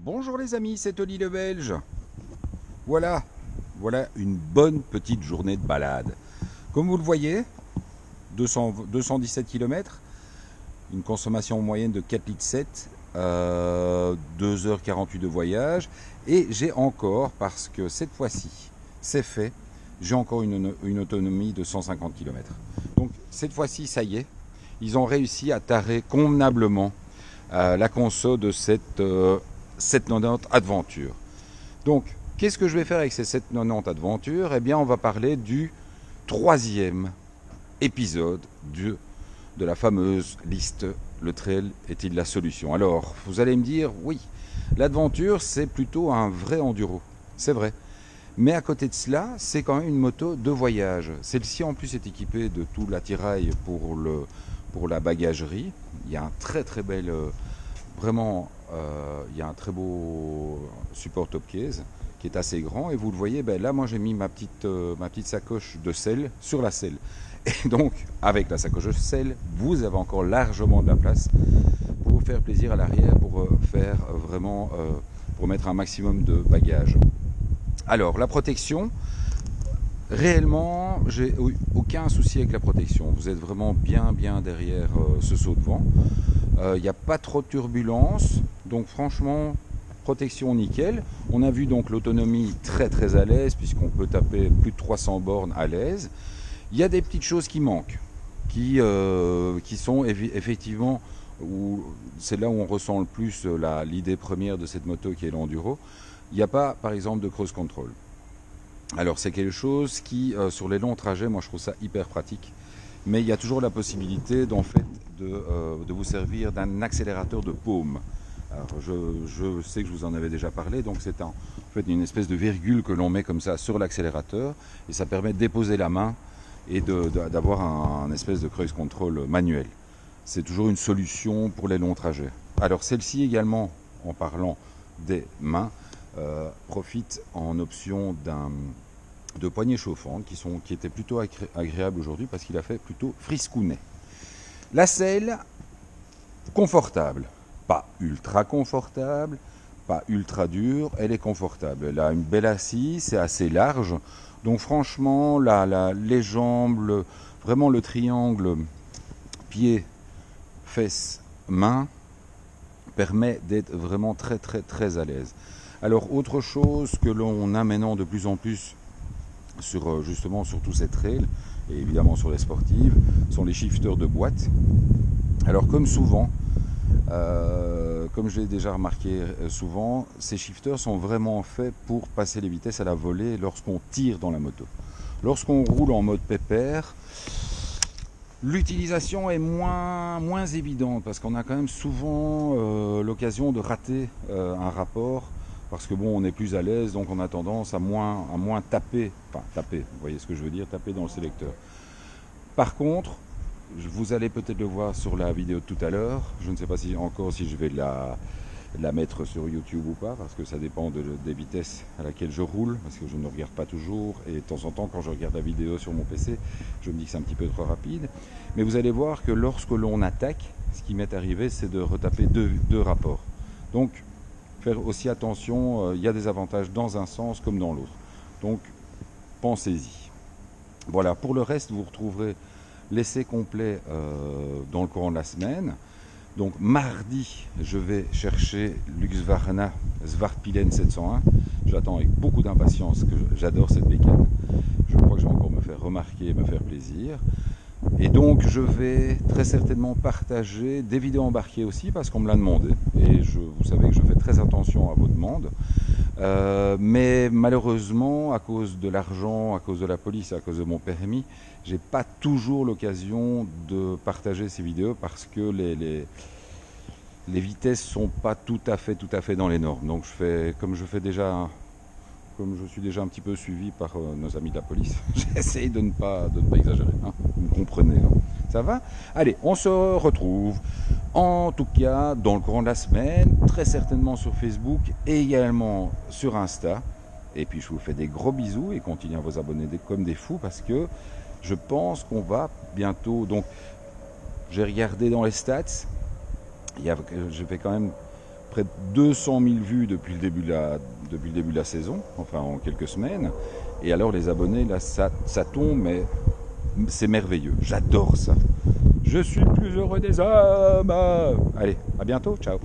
Bonjour les amis, c'est Oli le Belge. Voilà, voilà une bonne petite journée de balade. Comme vous le voyez, 217 km, une consommation moyenne de 4 litres 7, 2h48 de voyage. Et j'ai encore, parce que cette fois-ci, c'est fait, j'ai encore une autonomie de 150 km. Donc cette fois-ci, ça y est, ils ont réussi à tarer convenablement la conso de cette 790 Adventure. Donc, qu'est-ce que je vais faire avec ces 790 Adventure? Eh bien, on va parler du troisième épisode de la fameuse liste Le trail est-il la solution? Alors, vous allez me dire, oui, l'Adventure, c'est plutôt un vrai enduro. C'est vrai. Mais à côté de cela, c'est quand même une moto de voyage. Celle-ci, en plus, est équipée de tout l'attirail pour la bagagerie. Il y a un très très bel... Vraiment, il y a un très beau support top case qui est assez grand. Et vous le voyez, ben là, moi, j'ai mis ma petite sacoche de selle sur la selle. Et donc, avec la sacoche de selle, vous avez encore largement de la place pour vous faire plaisir à l'arrière, pour faire vraiment, pour mettre un maximum de bagages. Alors, la protection, réellement, j'ai aucun souci avec la protection. Vous êtes vraiment bien derrière ce saut de vent. Il n'y a pas trop de turbulence, donc franchement, protection nickel. On a vu donc l'autonomie très à l'aise, puisqu'on peut taper plus de 300 bornes à l'aise. Il y a des petites choses qui manquent, qui sont effectivement, c'est là où on ressent le plus l'idée première de cette moto qui est l'enduro. Il n'y a pas, par exemple, de cruise control. Alors c'est quelque chose qui, sur les longs trajets, moi je trouve ça hyper pratique. Mais il y a toujours la possibilité d'en fait de vous servir d'un accélérateur de paume. Alors je sais que je vous en avais déjà parlé, donc c'est en fait une espèce de virgule que l'on met comme ça sur l'accélérateur et ça permet de déposer la main et d'avoir un espèce de cruise control manuel. C'est toujours une solution pour les longs trajets. Alors celle-ci également, en parlant des mains, profite en option de poignées chauffantes qui étaient plutôt agréables aujourd'hui parce qu'il a fait plutôt friscounet. La selle, confortable, pas ultra confortable, pas ultra dure, elle est confortable. Elle a une belle assise, c'est assez large, donc franchement les jambes, vraiment le triangle pied, fesses, main permet d'être vraiment très à l'aise. Alors autre chose que l'on a maintenant de plus en plus justement sur tous ces trails et évidemment sur les sportives sont les shifters de boîte. Alors comme souvent, comme je l'ai déjà remarqué souvent, ces shifters sont vraiment faits pour passer les vitesses à la volée lorsqu'on tire dans la moto. Lorsqu'on roule en mode pépère, l'utilisation est moins évidente parce qu'on a quand même souvent l'occasion de rater un rapport parce que bon, on est plus à l'aise, donc on a tendance à moins taper, vous voyez ce que je veux dire, taper dans le sélecteur. Par contre, vous allez peut-être le voir sur la vidéo de tout à l'heure, je ne sais pas si je vais la mettre sur YouTube ou pas, parce que ça dépend des vitesses à laquelle je roule, parce que je ne regarde pas toujours, et de temps en temps, quand je regarde la vidéo sur mon PC, je me dis que c'est un petit peu trop rapide. Mais vous allez voir que lorsque l'on attaque, ce qui m'est arrivé, c'est de retaper deux rapports. Donc, faire aussi attention, il y a des avantages dans un sens comme dans l'autre. Donc, pensez-y. Voilà, pour le reste, vous retrouverez l'essai complet dans le courant de la semaine. Donc, mardi, je vais chercher l'Husqvarna Svartpilen 701. J'attends avec beaucoup d'impatience, que j'adore cette bécane. Je crois que je vais encore me faire remarquer et me faire plaisir. Et donc je vais très certainement partager des vidéos embarquées aussi parce qu'on me l'a demandé. Et vous savez que je fais très attention à vos demandes. Mais malheureusement, à cause de l'argent, à cause de la police, à cause de mon permis, j'ai pas toujours l'occasion de partager ces vidéos parce que les vitesses sont pas tout à fait dans les normes. Donc comme je suis déjà un petit peu suivi par nos amis de la police, j'essaye de ne pas exagérer, hein, vous me comprenez, hein. Ça va? Allez, on se retrouve en tout cas dans le courant de la semaine, très certainement sur Facebook et également sur Insta. Et puis je vous fais des gros bisous et continuez à vous abonner comme des fous parce que je pense qu'on va bientôt... Donc j'ai regardé dans les stats, je fais quand même près de 200 000 vues depuis le début de la saison, enfin en quelques semaines. Et alors les abonnés, là, ça tombe, mais c'est merveilleux. J'adore ça. Je suis le plus heureux des hommes. Allez, à bientôt. Ciao.